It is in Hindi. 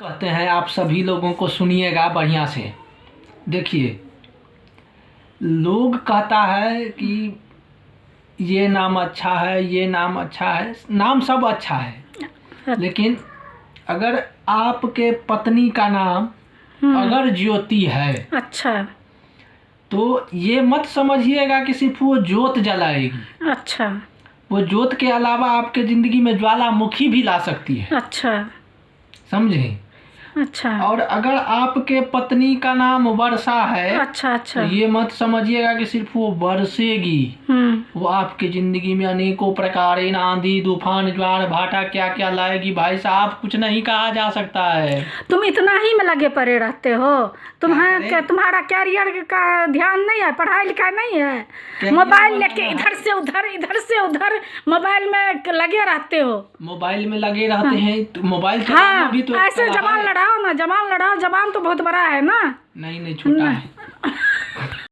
कहते हैं आप सभी लोगों को सुनिएगा बढ़िया से। देखिए, लोग कहता है कि ये नाम अच्छा है, ये नाम अच्छा है, नाम सब अच्छा है, लेकिन अगर आपके पत्नी का नाम अगर ज्योति है, अच्छा तो ये मत समझिएगा कि सिर्फ वो ज्योत जलाएगी। अच्छा वो ज्योत के अलावा आपके जिंदगी में ज्वालामुखी भी ला सकती है। अच्छा समझे? अच्छा और अगर आपके पत्नी का नाम वर्षा है, अच्छा अच्छा तो ये मत समझिएगा कि सिर्फ वो बरसेगी, वो आपके जिंदगी में अनेकों प्रकार आंधी तूफान ज्वार भाटा क्या क्या लाएगी। भाई साहब, कुछ नहीं कहा जा सकता है। तुम इतना ही में लगे पड़े रहते हो। तुम्हारा कैरियर का ध्यान नहीं है, पढ़ाई लिखाई नहीं है। मोबाइल लेके इधर से उधर मोबाइल में लगे रहते हो। मोबाइल में लगे रहते हैं तो मोबाइल चलाना भी तो ऐसे जबान लड़ाओ ना, जबान लड़ाओ। जबान तो बहुत बड़ा है ना। नहीं छोटा है।